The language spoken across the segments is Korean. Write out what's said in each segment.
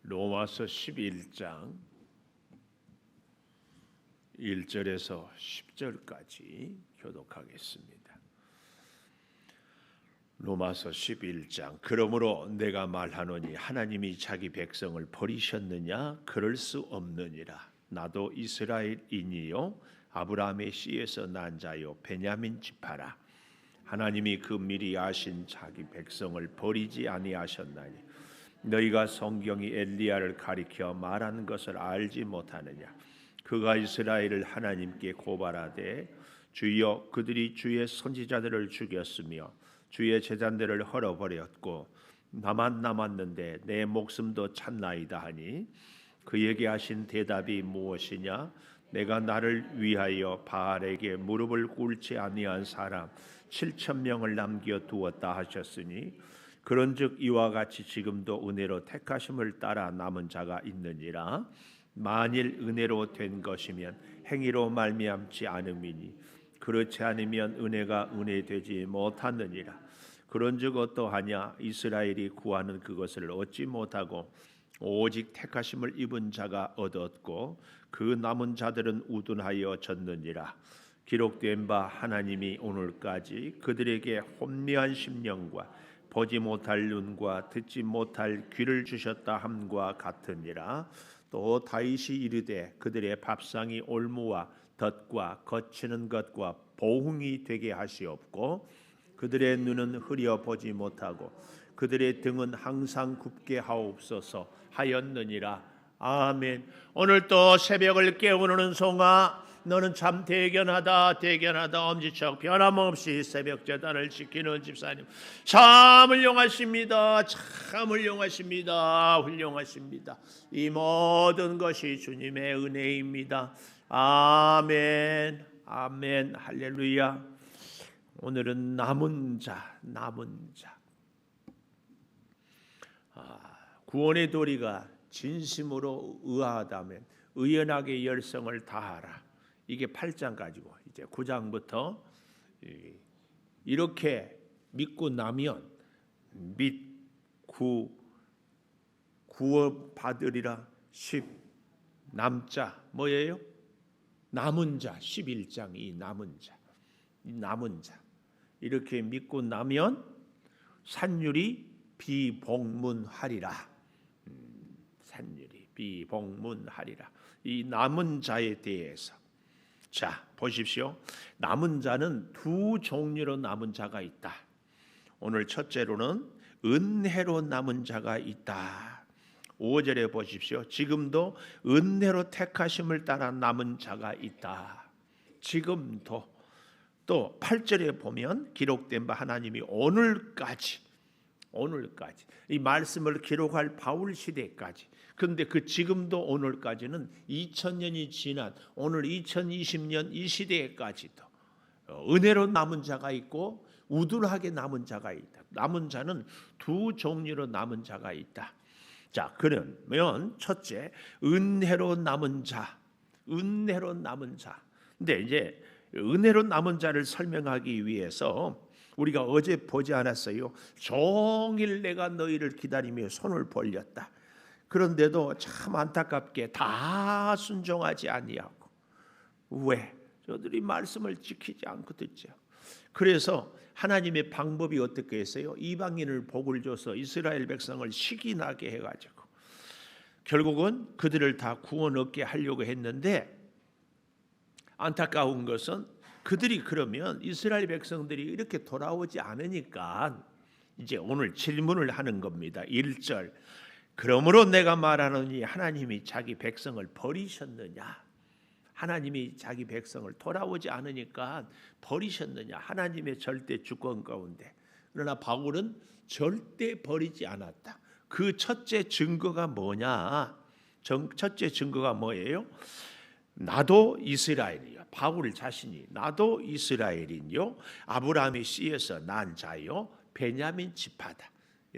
로마서 11장 1절에서 10절까지 교독하겠습니다. 로마서 11장 그러므로 내가 말하노니 하나님이 자기 백성을 버리셨느냐? 그럴 수 없느니라. 나도 이스라엘인이요 아브라함의 씨에서 난 자요 베냐민 지파라. 하나님이 그 미리 아신 자기 백성을 버리지 아니하셨나니 너희가 성경이 엘리야를 가리켜 말하는 것을 알지 못하느냐? 그가 이스라엘을 하나님께 고발하되 주여 그들이 주의 선지자들을 죽였으며 주의 제단들을 헐어버렸고 나만 남았는데 내 목숨도 찼나이다 하니 그에게 하신 대답이 무엇이냐? 내가 나를 위하여 바알에게 무릎을 꿇지 아니한 사람 7,000명을 남겨두었다 하셨으니 그런즉 이와 같이 지금도 은혜로 택하심을 따라 남은 자가 있느니라. 만일 은혜로 된 것이면 행위로 말미암지 않음이니 그렇지 않으면 은혜가 은혜되지 못하느니라. 그런즉 어떠하냐? 이스라엘이 구하는 그것을 얻지 못하고 오직 택하심을 입은 자가 얻었고 그 남은 자들은 우둔하여 졌느니라. 기록된 바 하나님이 오늘까지 그들에게 혼미한 심령과 보지 못할 눈과 듣지 못할 귀를 주셨다 함과 같으니라. 또 다윗이 이르되 그들의 밥상이 올무와 덫과 거치는 것과 보응이 되게 하시옵고 그들의 눈은 흐려 보지 못하고 그들의 등은 항상 굽게 하옵소서 하였느니라. 아멘. 오늘 또 새벽을 깨우는 은송아, 너는 참 대견하다 엄지척 변함없이 새벽 제단을 지키는 집사님 참 훌륭하십니다. 참 훌륭하십니다. 훌륭하십니다. 이 모든 것이 주님의 은혜입니다. 아멘. 아멘. 할렐루야. 오늘은 남은 자. 구원의 도리가 진심으로 의하다면 의연하게 열성을 다하라. 이게 8장 가지고 이제 9장부터 이렇게 믿고 나면 구원받으리라. 10 남자 뭐예요? 남은 자. 11장 남은 자 이렇게 믿고 나면 산율이 비복문하리라. 산율이 비복문하리라. 이 남은 자에 대해서 자 보십시오. 남은 자는 두 종류로 남은 자가 있다. 오늘 첫째로는 은혜로 남은 자가 있다. 5절에 보십시오. 지금도 은혜로 택하심을 따라 남은 자가 있다. 지금도. 또 8절에 보면 기록된 바 하나님이 오늘까지 이 말씀을 기록할 바울 시대까지. 그런데 그 지금도 오늘까지는 2000년이 지난 오늘 2020년 이 시대까지도 은혜로 남은 자가 있고 우둔하게 남은 자가 있다. 남은 자는 두 종류로 남은 자가 있다. 자, 그러면 첫째 은혜로 남은 자. 근데 이제 은혜로 남은 자를 설명하기 위해서 우리가 어제 보지 않았어요? 종일 내가 너희를 기다리며 손을 벌렸다. 그런데도 참 안타깝게 다 순종하지 아니하고. 왜? 저들이 말씀을 지키지 않고 듣죠. 그래서 하나님의 방법이 어떻게 했어요? 이방인을 복을 줘서 이스라엘 백성을 시기나게 해가지고 결국은 그들을 다 구원 얻게 하려고 했는데 안타까운 것은 그들이 그러면 이스라엘 백성들이 이렇게 돌아오지 않으니까 이제 오늘 질문을 하는 겁니다. 1절 그러므로 내가 말하노니 하나님이 자기 백성을 버리셨느냐? 하나님이 자기 백성을 돌아오지 않으니까 버리셨느냐? 하나님의 절대 주권 가운데. 그러나 바울은 절대 버리지 않았다. 그 첫째 증거가 뭐냐? 첫째 증거가 뭐예요? 나도 이스라엘이요. 바울 자신이 나도 이스라엘인요. 아브라함의 씨에서 난 자요. 베냐민 지파다.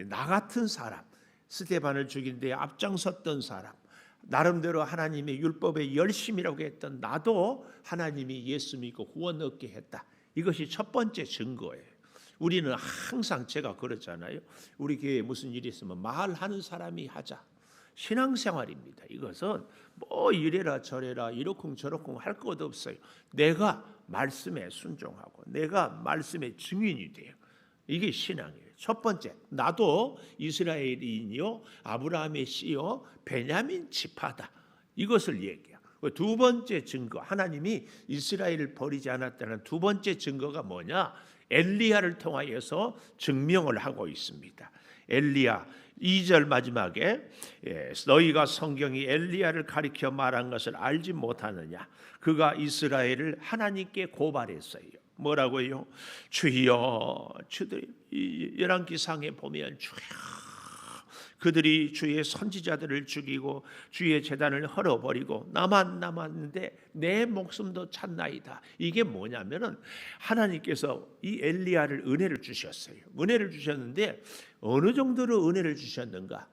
나 같은 사람. 스데반을 죽인 데 앞장섰던 사람. 나름대로 하나님의 율법에 열심이라고 했던 나도 하나님이 예수 믿고 구원 얻게 했다. 이것이 첫 번째 증거예요. 우리는 항상 제가 그렇잖아요. 우리 교회에 무슨 일이 있으면 말하는 사람이 하자. 신앙생활입니다. 이것은 뭐 이래라 저래라 이러쿵 저러쿵 할 것 없어요. 내가 말씀에 순종하고 내가 말씀의 증인이 돼요. 이게 신앙이에요. 첫 번째, 나도 이스라엘인이요 아브라함의 씨요 베냐민 지파다. 이것을 얘기해요. 두 번째 증거, 하나님이 이스라엘을 버리지 않았다는 두 번째 증거가 뭐냐? 엘리야를 통하여서 증명을 하고 있습니다. 엘리야 2절 마지막에 너희가 성경이 엘리야를 가리켜 말한 것을 알지 못하느냐? 그가 이스라엘을 하나님께 고발했어요. 뭐라고요? 주여, 주들이 열왕기상에 보면 주여, 그들이 주의 선지자들을 죽이고 주의 제단을 헐어버리고 나만 남았는데 내 목숨도 찾나이다. 이게 뭐냐면은 하나님께서 이 엘리야를 은혜를 주셨어요. 은혜를 주셨는데 어느 정도로 은혜를 주셨는가?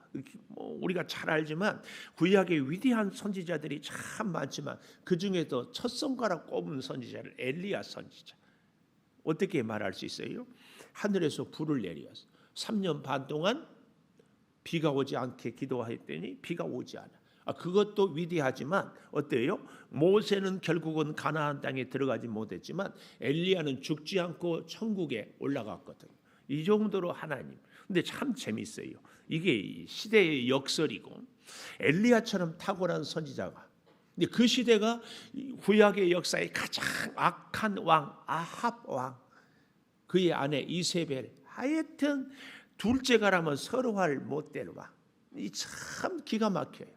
우리가 잘 알지만 구약의 위대한 선지자들이 참 많지만 그 중에도 첫 손가락 꼽은 선지자를 엘리야 선지자. 어떻게 말할 수 있어요? 하늘에서 불을 내려서 3년 반 동안 비가 오지 않게 기도했더니 비가 오지 않아. 그것도 위대하지만 어때요? 모세는 결국은 가나안 땅에 들어가지 못했지만 엘리야는 죽지 않고 천국에 올라갔거든요. 이 정도로 하나님. 근데 참 재밌어요. 이게 시대의 역설이고 엘리야처럼 탁월한 선지자가. 근데 그 시대가 구약의 역사의 가장 악한 왕 아합 왕, 그의 아내 이세벨, 하여튼 둘째가라면 서로할 못될 왕. 이 참 기가 막혀요.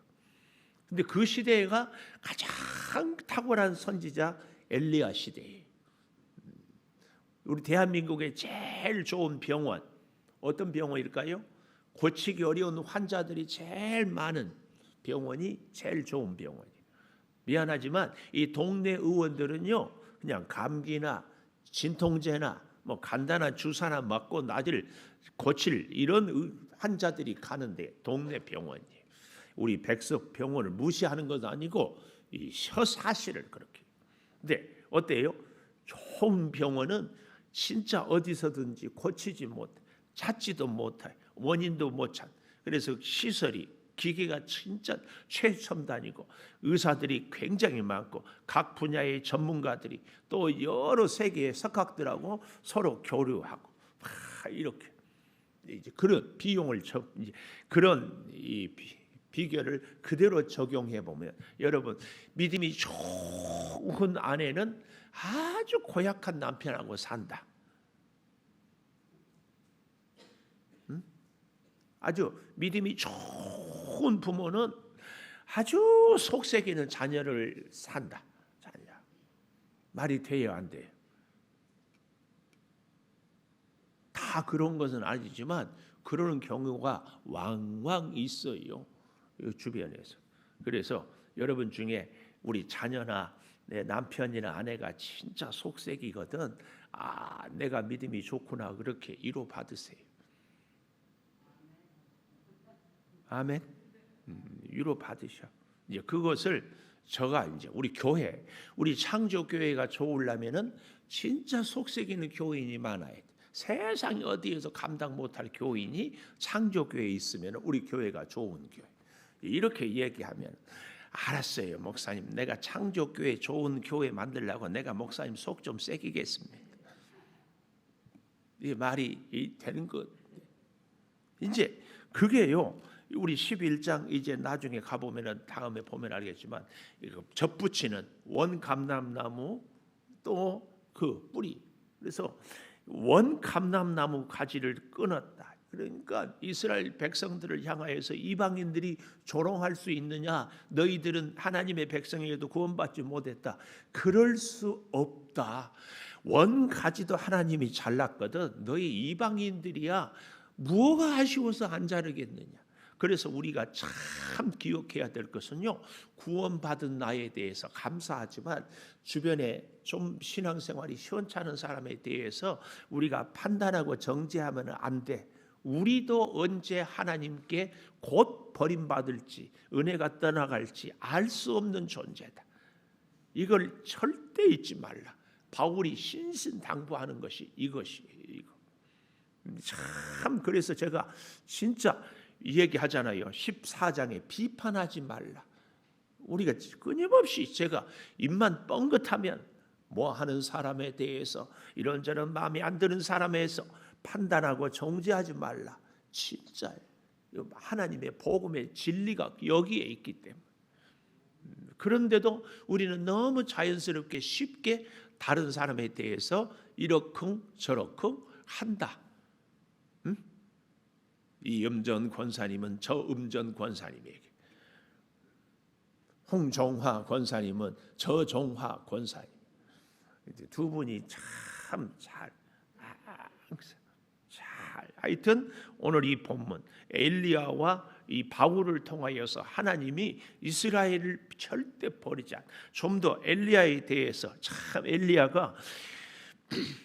근데 그 시대가 가장 탁월한 선지자 엘리야 시대예요. 우리 대한민국의 제일 좋은 병원 어떤 병원일까요? 고치기 어려운 환자들이 제일 많은 병원이 제일 좋은 병원이에요. 미안하지만 이 동네 의원들은요 그냥 감기나 진통제나 뭐 간단한 주사나 맞고 나질 고칠 이런 환자들이 가는데 동네 병원이에요. 우리 백석 병원을 무시하는 것도 아니고 이 사실을 그렇게. 근데 어때요? 좋은 병원은 진짜 어디서든지 고치지 못해, 찾지도 못해, 원인도 못 찾. 그래서 시설이 기계가 진짜 최첨단이고 의사들이 굉장히 많고 각 분야의 전문가들이 또 여러 세계의 석학들하고 서로 교류하고 이렇게 이제 그런 비용을 이제 그런 이 비결을 그대로 적용해 보면 여러분 믿음이 좋은 아내는 아주 고약한 남편하고 산다. 아주 믿음이 좋은 부모는 아주 속색이는 자녀를 산다. 자녀. 말이 돼요, 안 돼요? 다 그런 것은 아니지만 그러는 경우가 왕왕 있어요. 주변에서. 그래서 여러분 중에 우리 자녀나 내 남편이나 아내가 진짜 속색이거든. 내가 믿음이 좋구나 그렇게 위로 받으세요. 아멘. 위로 받으셔. 이제 그것을 저가 이제 우리 교회, 우리 창조 교회가 좋으려면은 진짜 속색이는 교인이 많아야 돼. 세상 어디에서 감당 못할 교인이 창조 교회에 있으면 우리 교회가 좋은 교회. 이렇게 얘기하면 알았어요, 목사님. 내가 창조 교회 좋은 교회 만들려고 내가 목사님 속 좀 새기겠습니다. 이 말이 되는 것. 이제 그게요. 우리 11장 이제 나중에 가보면은 다음에 보면 알겠지만 접붙이는 원감람나무 또 그 뿌리. 그래서 원감람나무 가지를 끊었다. 그러니까 이스라엘 백성들을 향하여서 이방인들이 조롱할 수 있느냐? 너희들은 하나님의 백성에게도 구원받지 못했다. 그럴 수 없다. 원가지도 하나님이 잘랐거든. 너희 이방인들이야 무엇가 아쉬워서 안 자르겠느냐? 그래서 우리가 참 기억해야 될 것은요. 구원받은 나에 대해서 감사하지만 주변에 좀 신앙생활이 시원찮은 사람에 대해서 우리가 판단하고 정죄하면 안 돼. 우리도 언제 하나님께 곧 버림받을지 은혜가 떠나갈지 알 수 없는 존재다. 이걸 절대 잊지 말라. 바울이 신신당부하는 것이 이것이에요. 이거. 참 그래서 제가 진짜 얘기하잖아요. 14장에 비판하지 말라. 우리가 끊임없이 제가 입만 뻥긋하면 뭐 하는 사람에 대해서 이런저런 마음에 안 드는 사람에 대해서 판단하고 정죄하지 말라. 진짜예요. 하나님의 복음의 진리가 여기에 있기 때문에. 그런데도 우리는 너무 자연스럽게 쉽게 다른 사람에 대해서 이러쿵 저러쿵 한다. 이 음전 권사님은 저 음전 권사님에게, 홍종화 권사님은 저 종화 권사님, 두 분이 참 잘 하여튼 오늘 이 본문 엘리야와 이 바울을 통하여서 하나님이 이스라엘을 절대 버리지 않. 좀 더 엘리야에 대해서 참 엘리야가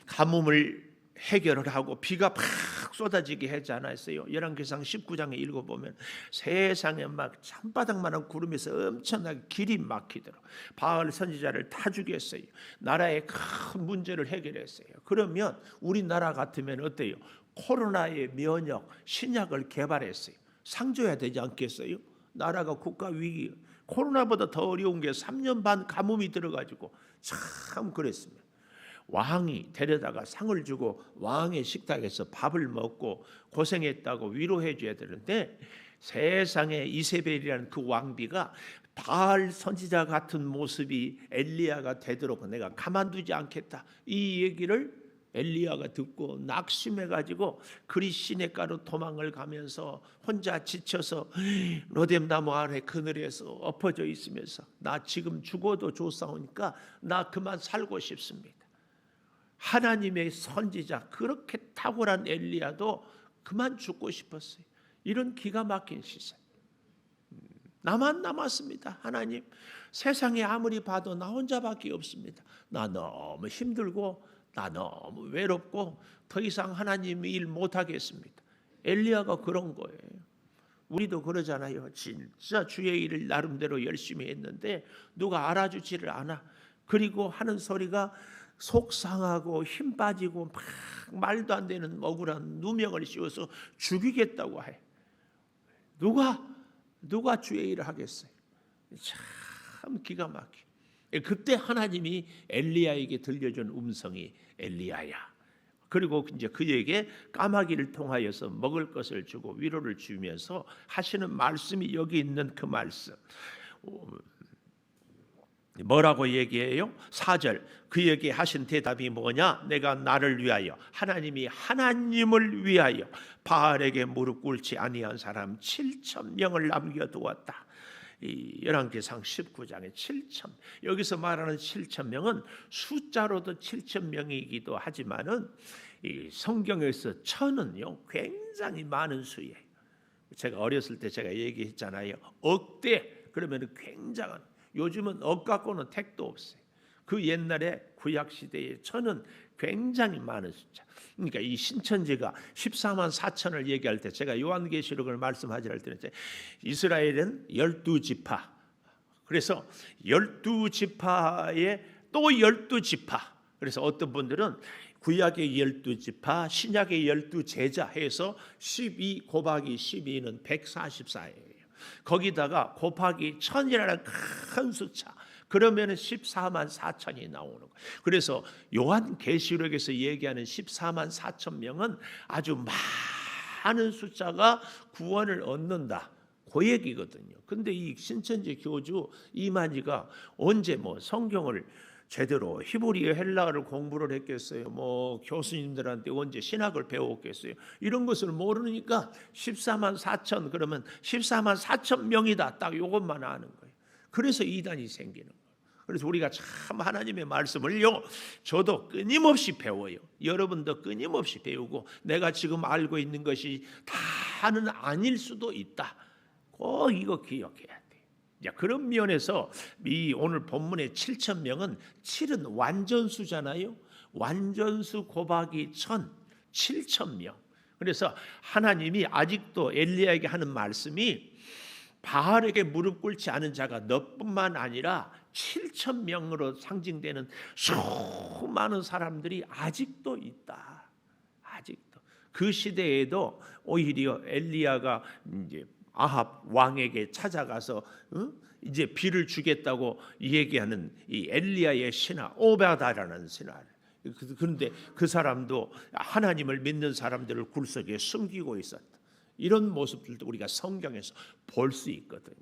가뭄을 해결을 하고 비가 팍 쏟아지게 하지 않았어요. 열왕기상 19장에 읽어보면 세상에 막 산바닥만한 구름에서 엄청나게 길이 막히도록 바알 선지자를 다 죽였어요. 나라의 큰 문제를 해결했어요. 그러면 우리나라 같으면 어때요? 코로나의 면역 신약을 개발했어요. 상줘야 되지 않겠어요? 나라가 국가 위기, 코로나보다 더 어려운 게 3년 반 가뭄이 들어가지고 참 그랬습니다. 왕이 데려다가 상을 주고 왕의 식탁에서 밥을 먹고 고생했다고 위로해 줘야 되는데, 세상에 이세벨이라는 그 왕비가 바알 선지자 같은 모습이 엘리야가 되도록 내가 가만두지 않겠다, 이 얘기를 엘리야가 듣고 낙심해가지고 그리 시냇가로 도망을 가면서 혼자 지쳐서 로뎀나무 아래 그늘에서 엎어져 있으면서 나 지금 죽어도 좋사오니까 나 그만 살고 싶습니다. 하나님의 선지자, 그렇게 탁월한 엘리야도 그만 죽고 싶었어요. 이런 기가 막힌 시세. 나만 남았습니다. 하나님, 세상에 아무리 봐도 나 혼자밖에 없습니다. 나 너무 힘들고 나 너무 외롭고 더 이상 하나님 일 못하겠습니다. 엘리야가 그런 거예요. 우리도 그러잖아요. 진짜 주의 일을 나름대로 열심히 했는데 누가 알아주지를 않아. 그리고 하는 소리가 속상하고 힘 빠지고 막 말도 안 되는 억울한 누명을 씌워서 죽이겠다고 해. 누가 주의 일을 하겠어요? 참 기가 막혀. 그때 하나님이 엘리야에게 들려준 음성이 엘리야야. 그리고 이제 그에게 까마귀를 통하여서 먹을 것을 주고 위로를 주면서 하시는 말씀이 여기 있는 그 말씀. 뭐라고 얘기해요? 4절, 그에게 하신 대답이 뭐냐? 내가 나를 위하여, 하나님이 하나님을 위하여 바알에게 무릎 꿇지 아니한 사람 7,000명을 남겨두었다. 이 열왕기상 19장에 7,000, 여기서 말하는 7,000명은 숫자로도 7,000명이기도 하지만은 이 성경에서 천은요 굉장히 많은 수예요. 제가 어렸을 때 제가 얘기했잖아요. 억대 그러면 굉장한, 요즘은 억 갖고는 택도 없어요. 그 옛날에 구약 시대에 천은 굉장히 많은 숫자. 그러니까 이 신천지가 14만 4천을 얘기할 때 제가 요한계시록을 말씀하지 할 때는 이스라엘은 12지파. 그래서 12지파에 또 12지파. 그래서 어떤 분들은 구약의 12지파, 신약의 12제자 해서 12 곱하기 12는 144예요. 거기다가 곱하기 1000이라는 큰 숫자, 그러면 14만 4천이 나오는 거예요. 그래서 요한계시록에서 얘기하는 14만 4천 명은 아주 많은 숫자가 구원을 얻는다, 그 얘기거든요. 근데 이 신천지 교주 이만희가 언제 뭐 성경을 제대로 히브리어 헬라어를 공부를 했겠어요? 뭐 교수님들한테 언제 신학을 배웠겠어요? 이런 것을 모르니까 14만 4천 그러면 14만 4천 명이다, 딱 이것만 아는 거예요. 그래서 이단이 생기는 거예요. 그래서 우리가 참 하나님의 말씀을요, 저도 끊임없이 배워요. 여러분도 끊임없이 배우고, 내가 지금 알고 있는 것이 다는 아닐 수도 있다. 꼭 이거 기억해야 돼요. 그런 면에서 이 오늘 본문의 7,000명은 7은 완전수잖아요. 완전수 곱하기 1000, 7,000명. 그래서 하나님이 아직도 엘리야에게 하는 말씀이 바알에게 무릎 꿇지 않은 자가 너뿐만 아니라 7,000명으로 상징되는 수많은 사람들이 아직도 있다. 아직도. 그 시대에도 오히려 엘리야가 이제 아합 왕에게 찾아가서 이제 비를 주겠다고 얘기하는 이 엘리야의 신하 오바다라는 신하. 그런데 그 사람도 하나님을 믿는 사람들을 굴속에 숨기고 있었다. 이런 모습들도 우리가 성경에서 볼 수 있거든요.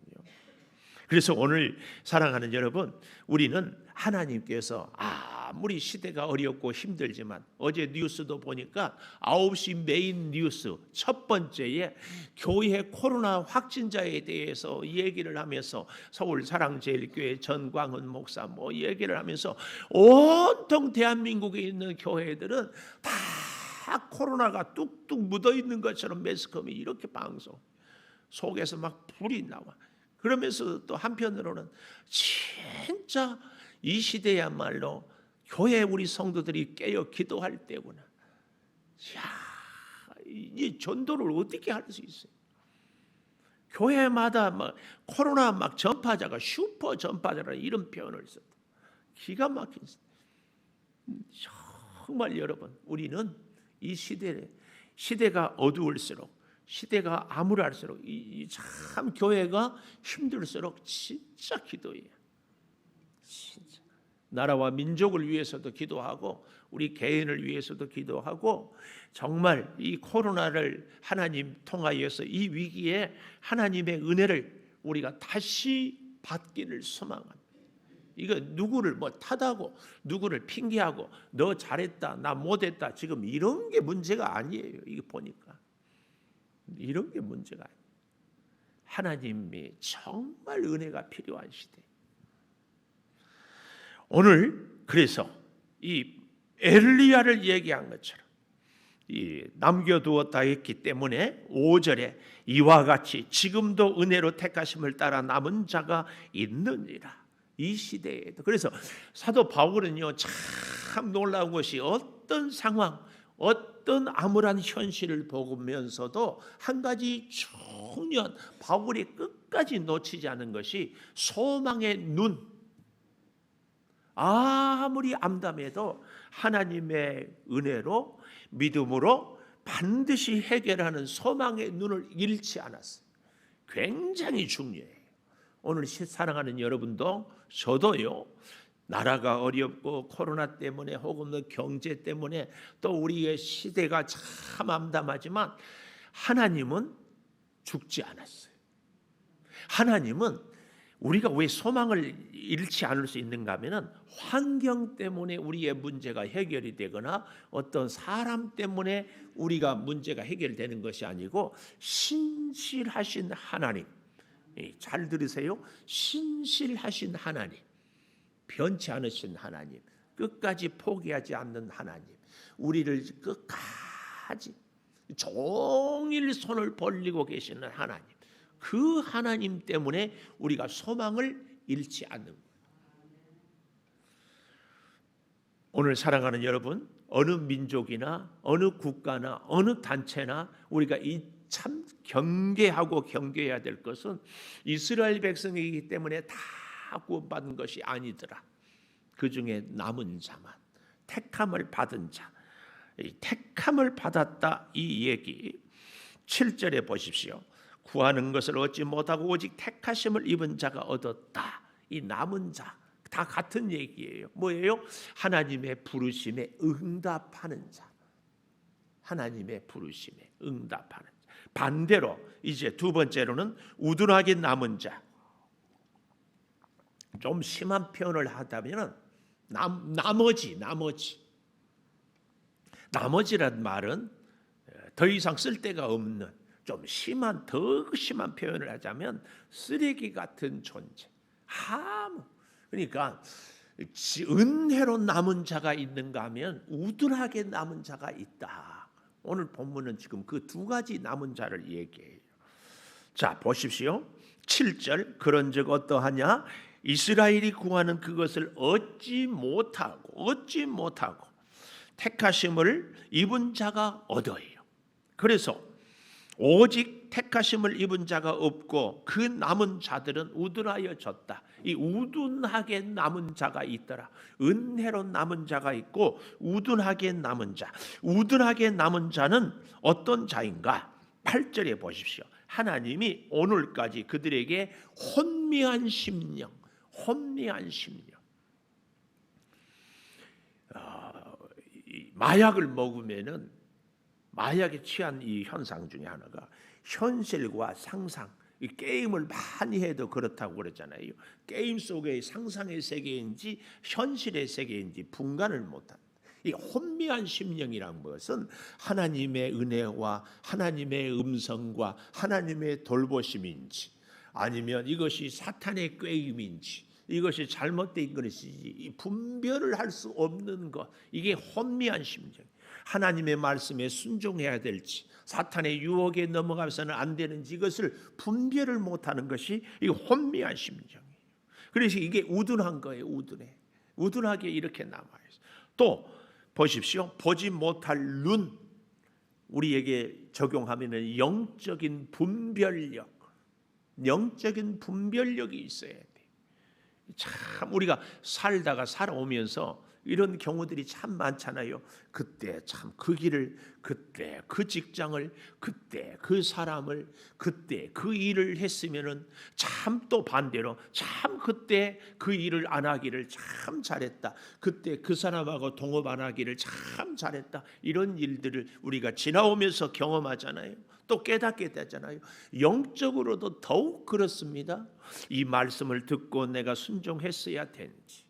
그래서 오늘 사랑하는 여러분, 우리는 하나님께서 아무리 시대가 어렵고 힘들지만 어제 뉴스도 보니까 9시 메인 뉴스 첫 번째에 교회 코로나 확진자에 대해서 얘기를 하면서 서울 사랑제일교회 전광훈 목사 얘기를 하면서 온통 대한민국에 있는 교회들은 다 코로나가 뚝뚝 묻어 있는 것처럼 매스컴이 이렇게 방송 속에서 막 불이 나와. 그러면서 또 한편으로는 진짜 이 시대야말로 교회 우리 성도들이 깨어 기도할 때구나. 이 전도를 어떻게 할 수 있어요? 교회마다 막 코로나 막 전파자가 슈퍼 전파자라는 이런 표현을 썼다. 기가 막힌. 정말 여러분, 우리는 이 시대가 어두울수록, 시대가 암울할수록, 참 교회가 힘들수록 진짜 기도해요. 진짜 나라와 민족을 위해서도 기도하고 우리 개인을 위해서도 기도하고, 정말 이 코로나를 하나님 통하여서 이 위기에 하나님의 은혜를 우리가 다시 받기를 소망합니다. 이거 누구를 탓하고 누구를 핑계하고 너 잘했다 나 못했다 지금 이런 게 문제가 아니에요. 이거 보니까 이런 게 문제가 아니에요. 하나님이 정말 은혜가 필요한 시대. 오늘 그래서 이 엘리야를 얘기한 것처럼 이 남겨두었다 했기 때문에 5절에 이와 같이 지금도 은혜로 택하심을 따라 남은 자가 있느니라. 이 시대에도. 그래서 사도 바울은요, 참 놀라운 것이 어떤 상황, 어떤 암울한 현실을 보면서도 한 가지 중요한, 바울이 끝까지 놓치지 않은 것이 소망의 눈. 아무리 암담해도 하나님의 은혜로 믿음으로 반드시 해결하는 소망의 눈을 잃지 않았어요. 굉장히 중요해요. 오늘 사랑하는 여러분도 저도요, 나라가 어렵고 코로나 때문에 혹은 경제 때문에 또 우리의 시대가 참 암담하지만 하나님은 죽지 않았어요. 하나님은 우리가 왜 소망을 잃지 않을 수 있는가 하면은 환경 때문에 우리의 문제가 해결이 되거나 어떤 사람 때문에 우리가 문제가 해결되는 것이 아니고 신실하신 하나님, 잘 들으세요. 신실하신 하나님, 변치 않으신 하나님, 끝까지 포기하지 않는 하나님, 우리를 끝까지 종일 손을 벌리고 계시는 하나님, 그 하나님 때문에 우리가 소망을 잃지 않는 거예요. 오늘 사랑하는 여러분, 어느 민족이나 어느 국가나 어느 단체나 우리가 참 경계하고 경계해야 될 것은 이스라엘 백성이기 때문에 다 구원받은 것이 아니더라. 그 중에 남은 자만, 택함을 받은 자, 택함을 받았다, 이 얘기 7절에 보십시오. 구하는 것을 얻지 못하고 오직 택하심을 입은 자가 얻었다. 이 남은 자 다 같은 얘기예요. 뭐예요? 하나님의 부르심에 응답하는 자. 하나님의 부르심에 응답하는 자. 반대로 이제 두 번째로는 우둔하게 남은 자. 좀 심한 표현을 하다면 나머지란 말은 더 이상 쓸 데가 없는, 좀 심한, 더 심한 표현을 하자면 쓰레기 같은 존재. 그러니까 은혜로 남은 자가 있는가 하면 우둔하게 남은 자가 있다. 오늘 본문은 지금 그 두 가지 남은 자를 얘기해요. 자, 보십시오. 7절, 그런즉 어떠하냐? 이스라엘이 구하는 그것을 얻지 못하고 택하심을 입은 자가 얻어요. 그래서 오직 택하심을 입은 자가 없고 그 남은 자들은 우둔하여 졌다. 이 우둔하게 남은 자가 있더라. 은혜로 남은 자가 있고 우둔하게 남은 자. 우둔하게 남은 자는 어떤 자인가? 8절에 보십시오. 하나님이 오늘까지 그들에게 혼미한 심령, 마약을 먹으면은 마약에 취한 이 현상 중에 하나가 현실과 상상, 이 게임을 많이 해도 그렇다고 그랬잖아요. 게임 속의 상상의 세계인지 현실의 세계인지 분간을 못한 이 혼미한 심령이란 것은 하나님의 은혜와 하나님의 음성과 하나님의 돌보심인지 아니면 이것이 사탄의 꾀임인지 이것이 잘못된 것이지 분별을 할 수 없는 것, 이게 혼미한 심령. 하나님의 말씀에 순종해야 될지 사탄의 유혹에 넘어가서는 안 되는지 이것을 분별을 못하는 것이 이 혼미한 심정이에요. 그래서 이게 우둔한 거예요. 우둔하게 이렇게 남아있어요. 또 보십시오. 보지 못할 눈, 우리에게 적용하면 영적인 분별력이 있어야 돼요. 참 우리가 살아오면서 이런 경우들이 참 많잖아요. 그때 참 그 길을, 그때 그 직장을, 그때 그 사람을, 그때 그 일을 했으면은 참 또 반대로 참 그때 그 일을 안 하기를 참 잘했다. 그때 그 사람하고 동업 안 하기를 참 잘했다. 이런 일들을 우리가 지나오면서 경험하잖아요. 또 깨닫게 되잖아요. 영적으로도 더욱 그렇습니다. 이 말씀을 듣고 내가 순종했어야 되는지,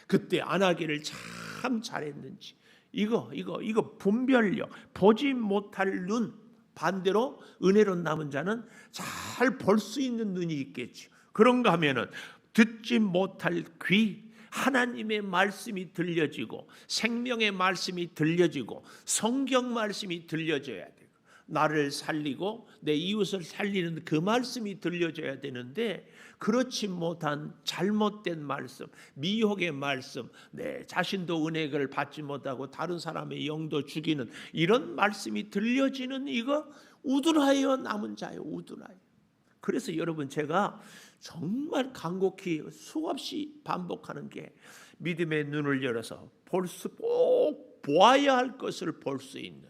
그때 안 하기를 참 잘했는지, 이거 분별력, 보지 못할 눈, 반대로 은혜로 남은 자는 잘 볼 수 있는 눈이 있겠죠. 그런가 하면은 듣지 못할 귀, 하나님의 말씀이 들려지고 생명의 말씀이 들려지고 성경 말씀이 들려져야 돼요. 나를 살리고 내 이웃을 살리는 그 말씀이 들려져야 되는데 그렇지 못한 잘못된 말씀, 미혹의 말씀, 내 자신도 은혜를 받지 못하고 다른 사람의 영도 죽이는 이런 말씀이 들려지는 이거 우둔하여 남은 자예요. 우둔하여. 그래서 여러분 제가 정말 간곡히 수없이 반복하는 게 믿음의 눈을 열어서 꼭 보아야 할 것을 볼 수 있는,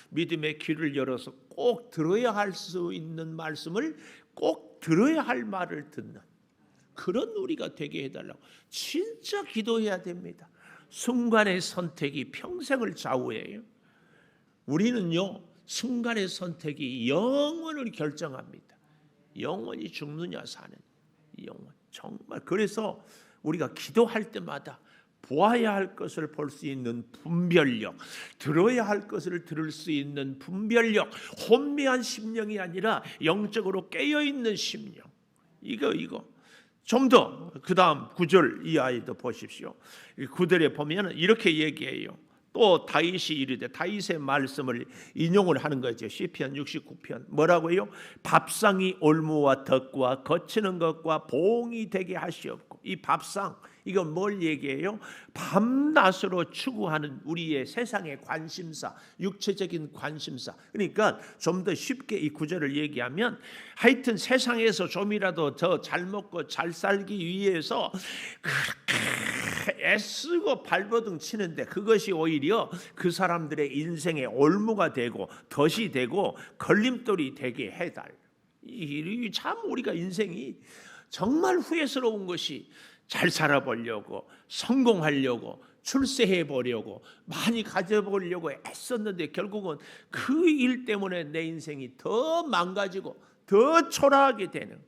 믿음의 귀를 열어서 꼭 들어야 할 수 있는 말씀을 꼭 들어야 할 말을 듣는 그런 우리가 되게 해달라고 진짜 기도해야 됩니다. 순간의 선택이 평생을 좌우해요. 우리는요, 순간의 선택이 영원을 결정합니다. 영원히 죽느냐 사는 영원. 정말 그래서 우리가 기도할 때마다 보아야 할 것을 볼 수 있는 분별력, 들어야 할 것을 들을 수 있는 분별력, 혼미한 심령이 아니라 영적으로 깨어있는 심령. 이거 좀 더 그 다음 9절 이하에도 보십시오. 9절에 보면 이렇게 얘기해요. 또 다윗이 이르되, 다윗의 말씀을 인용을 하는 거죠. 시편 69편 뭐라고요? 밥상이 올무와 덕과 거치는 것과 보응이 되게 하시옵고. 이 밥상, 이건 뭘 얘기해요? 밤낮으로 추구하는 우리의 세상의 관심사, 육체적인 관심사. 그러니까 좀 더 쉽게 이 구절을 얘기하면 하여튼 세상에서 좀이라도 더 잘 먹고 잘 살기 위해서 애쓰고 발버둥 치는데 그것이 오히려 그 사람들의 인생의 올무가 되고 덫이 되고 걸림돌이 되게 해달. 참 우리가 인생이 정말 후회스러운 것이 잘 살아보려고, 성공하려고, 출세해 보려고, 많이 가져보려고 애썼는데 결국은 그 일 때문에 내 인생이 더 망가지고 더 초라하게 되는,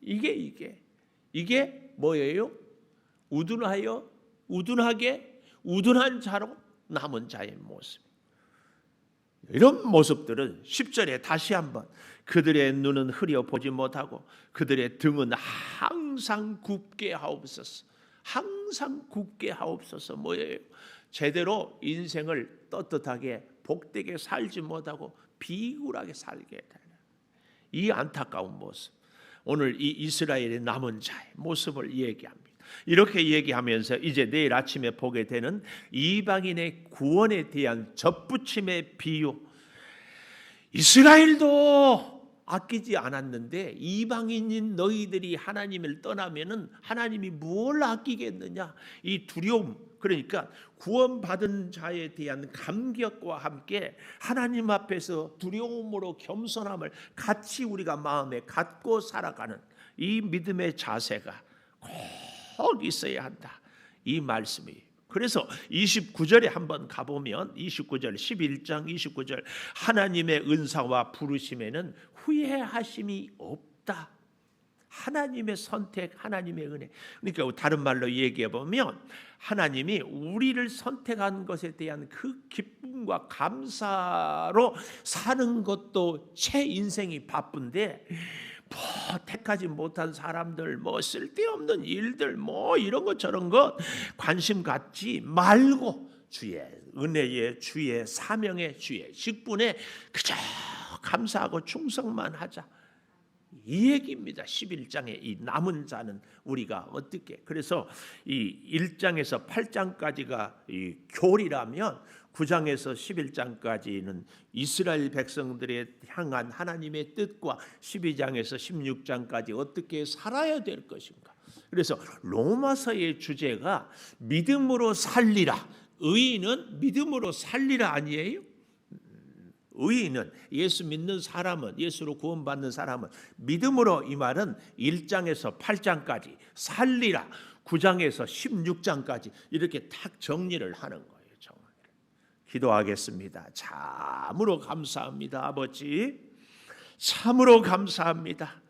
이게 뭐예요? 우둔한 자로 남은 자의 모습. 이런 모습들은 10절에 다시 한번 그들의 눈은 흐려 보지 못하고 그들의 등은 항상 굽게 하옵소서. 항상 굽게 하옵소서. 뭐예요? 제대로 인생을 떳떳하게 복되게 살지 못하고 비굴하게 살게 되는 이 안타까운 모습. 오늘 이 이스라엘의 남은 자의 모습을 얘기합니다. 이렇게 얘기하면서 이제 내일 아침에 보게 되는 이방인의 구원에 대한 접붙임의 비유. 이스라엘도 아끼지 않았는데 이방인인 너희들이 하나님을 떠나면은 하나님이 뭘 아끼겠느냐? 이 두려움, 그러니까 구원받은 자에 대한 감격과 함께 하나님 앞에서 두려움으로 겸손함을 같이 우리가 마음에 갖고 살아가는 이 믿음의 자세가 꼭 있어야 한다, 이 말씀이. 그래서 29절에 한번 가보면 29절 11장 29절 하나님의 은사와 부르심에는 후회하심이 없다. 하나님의 선택, 하나님의 은혜. 그러니까 다른 말로 얘기해 보면 하나님이 우리를 선택한 것에 대한 그 기쁨과 감사로 사는 것도 제 인생이 바쁜데 택하지 못한 사람들, 쓸데없는 일들, 이런 것 저런 것 관심 갖지 말고 주의 은혜에, 주의 사명에, 주의 직분에 그저 감사하고 충성만 하자, 이 얘기입니다. 11장의 이 남은 자는 우리가 어떻게, 그래서 이 1장에서 8장까지가 이 교리라면 9장에서 11장까지는 이스라엘 백성들에 향한 하나님의 뜻과 12장에서 16장까지 어떻게 살아야 될 것인가. 그래서 로마서의 주제가 믿음으로 살리라. 의인은 믿음으로 살리라 아니에요? 의인은, 예수 믿는 사람은, 예수로 구원받는 사람은 믿음으로, 이 말은 1장에서 8장까지 살리라, 9장에서 16장까지 이렇게 탁 정리를 하는 거예요. 기도하겠습니다. 참으로 감사합니다. 아버지, 참으로 감사합니다.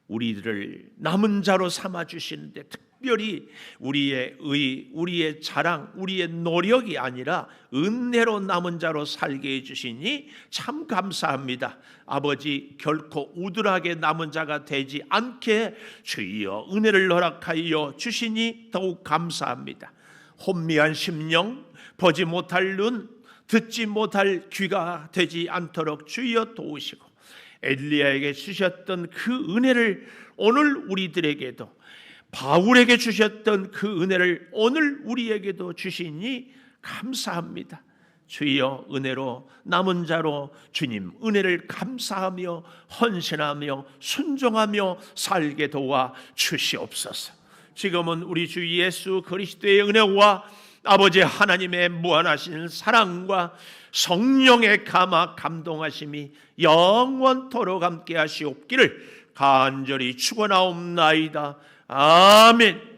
우리들을 남은 자로 삼아 주시는데 특별히 우리의 의, 우리의 자랑, 우리의 노력이 아니라 은혜로 남은 자로 살게 해주시니 참 감사합니다. 아버지, 결코 우둔하게 남은 자가 되지 않게 주여 은혜를 허락하여 주시니 더욱 감사합니다. 혼미한 심령, 보지 못할 눈, 듣지 못할 귀가 되지 않도록 주여 도우시고, 엘리야에게 주셨던 그 은혜를 오늘 우리들에게도, 바울에게 주셨던 그 은혜를 오늘 우리에게도 주시니 감사합니다. 주여 은혜로 남은 자로 주님 은혜를 감사하며 헌신하며 순종하며 살게 도와 주시옵소서. 지금은 우리 주 예수 그리스도의 은혜와 아버지 하나님의 무한하신 사랑과 성령의 감화 감동하심이 영원토록 함께 하시옵기를 간절히 축원하옵나이다. 아멘.